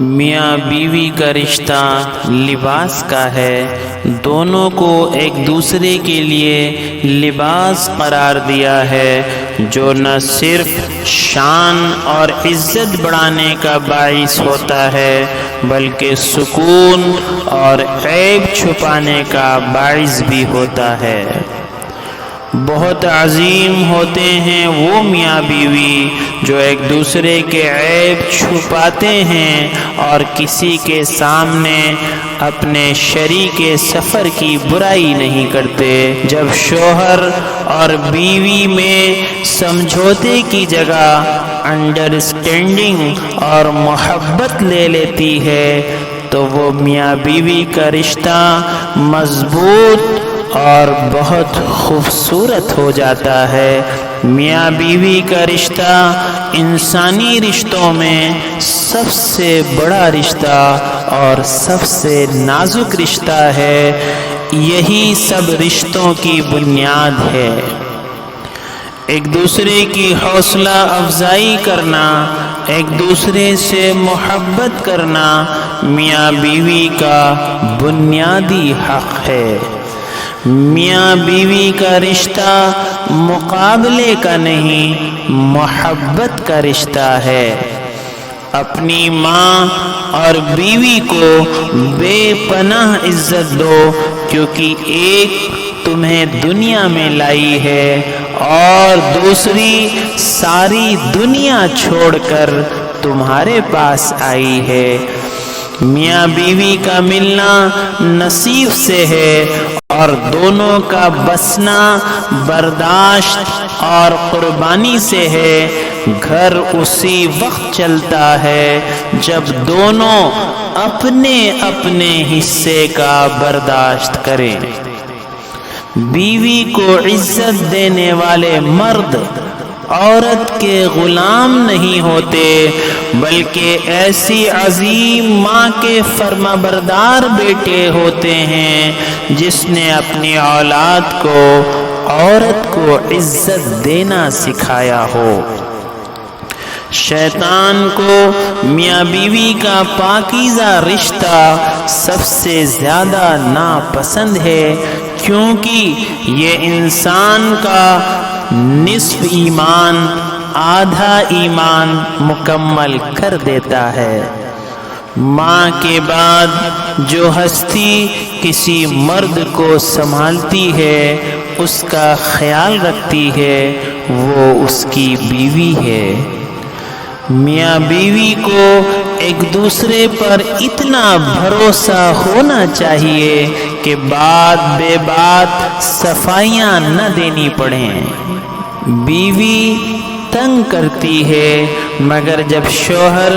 میاں بیوی کا رشتہ لباس کا ہے، دونوں کو ایک دوسرے کے لیے لباس قرار دیا ہے، جو نہ صرف شان اور عزت بڑھانے کا باعث ہوتا ہے بلکہ سکون اور عیب چھپانے کا باعث بھی ہوتا ہے۔ بہت عظیم ہوتے ہیں وہ میاں بیوی جو ایک دوسرے کے عیب چھپاتے ہیں اور کسی کے سامنے اپنے شریک سفر کی برائی نہیں کرتے۔ جب شوہر اور بیوی میں سمجھوتے کی جگہ انڈرسٹینڈنگ اور محبت لے لیتی ہے تو وہ میاں بیوی کا رشتہ مضبوط اور بہت خوبصورت ہو جاتا ہے۔ میاں بیوی کا رشتہ انسانی رشتوں میں سب سے بڑا رشتہ اور سب سے نازک رشتہ ہے، یہی سب رشتوں کی بنیاد ہے۔ ایک دوسرے کی حوصلہ افزائی کرنا، ایک دوسرے سے محبت کرنا میاں بیوی کا بنیادی حق ہے۔ میاں بیوی کا رشتہ مقابلے کا نہیں، محبت کا رشتہ ہے۔ اپنی ماں اور بیوی کو بے پناہ عزت دو، کیونکہ ایک تمہیں دنیا میں لائی ہے اور دوسری ساری دنیا چھوڑ کر تمہارے پاس آئی ہے۔ میاں بیوی کا ملنا نصیب سے ہے اور دونوں کا بسنا برداشت اور قربانی سے ہے۔ گھر اسی وقت چلتا ہے جب دونوں اپنے اپنے حصے کا برداشت کریں۔ بیوی کو عزت دینے والے مرد عورت کے غلام نہیں ہوتے بلکہ ایسی عظیم ماں کے فرمانبردار بیٹے ہوتے ہیں جس نے اپنی اولاد کو عورت کو عزت دینا سکھایا ہو۔ شیطان کو میاں بیوی کا پاکیزہ رشتہ سب سے زیادہ ناپسند ہے، کیونکہ یہ انسان کا نصف ایمان آدھا ایمان مکمل کر دیتا ہے۔ ماں کے بعد جو ہستی کسی مرد کو سنبھالتی ہے، اس کا خیال رکھتی ہے، وہ اس کی بیوی ہے۔ میاں بیوی کو ایک دوسرے پر اتنا بھروسہ ہونا چاہیے کہ بات بے بات صفائیاں نہ دینی پڑیں۔ بیوی تنگ کرتی ہے مگر جب شوہر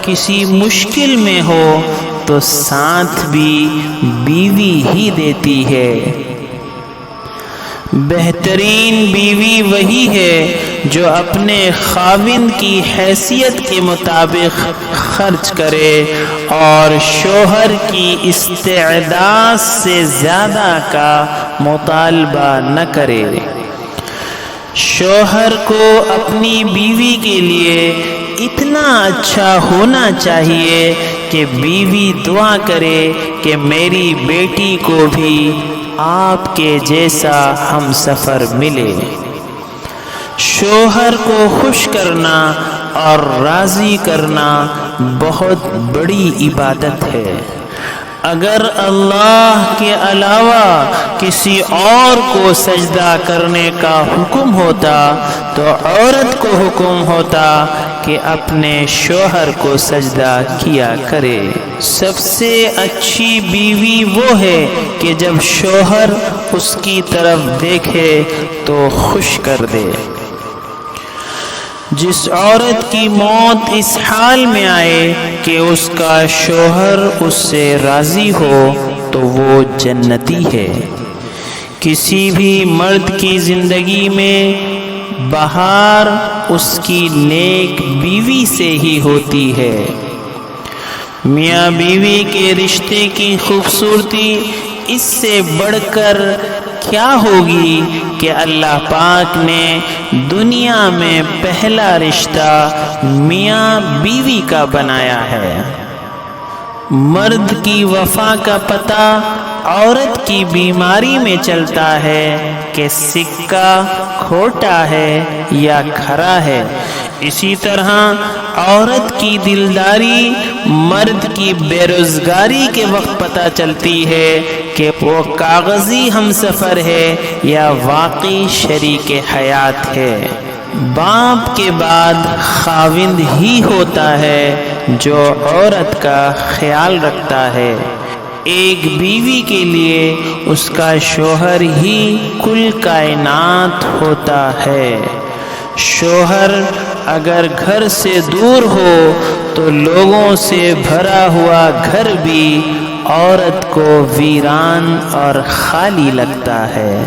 کسی مشکل میں ہو تو ساتھ بھی بیوی ہی دیتی ہے۔ بہترین بیوی وہی ہے جو اپنے خاوند کی حیثیت کے مطابق خرچ کرے اور شوہر کی استعداد سے زیادہ کا مطالبہ نہ کرے۔ شوہر کو اپنی بیوی کے لیے اتنا اچھا ہونا چاہیے کہ بیوی دعا کرے کہ میری بیٹی کو بھی آپ کے جیسا ہم سفر ملے۔ شوہر کو خوش کرنا اور راضی کرنا بہت بڑی عبادت ہے۔ اگر اللہ کے علاوہ کسی اور کو سجدہ کرنے کا حکم ہوتا تو عورت کو حکم ہوتا کہ اپنے شوہر کو سجدہ کیا کرے۔ سب سے اچھی بیوی وہ ہے کہ جب شوہر اس کی طرف دیکھے تو خوش کر دے۔ جس عورت کی موت اس حال میں آئے کہ اس کا شوہر اس سے راضی ہو تو وہ جنتی ہے۔ کسی بھی مرد کی زندگی میں بہار اس کی نیک بیوی سے ہی ہوتی ہے۔ میاں بیوی کے رشتے کی خوبصورتی اس سے بڑھ کر کیا ہوگی کہ اللہ پاک نے دنیا میں پہلا رشتہ میاں بیوی کا بنایا ہے۔ مرد کی وفا کا پتہ عورت کی بیماری میں چلتا ہے کہ سکہ کھوٹا ہے یا کھرا ہے۔ اسی طرح عورت کی دلداری مرد کی بے روزگاری کے وقت پتہ چلتی ہے کہ وہ کاغذی ہمسفر ہے یا واقعی شریک حیات ہے۔ باپ کے بعد خاوند ہی ہوتا ہے جو عورت کا خیال رکھتا ہے۔ ایک بیوی کے لیے اس کا شوہر ہی کل کائنات ہوتا ہے۔ شوہر اگر گھر سے دور ہو تو لوگوں سے بھرا ہوا گھر بھی عورت کو ویران اور خالی لگتا ہے۔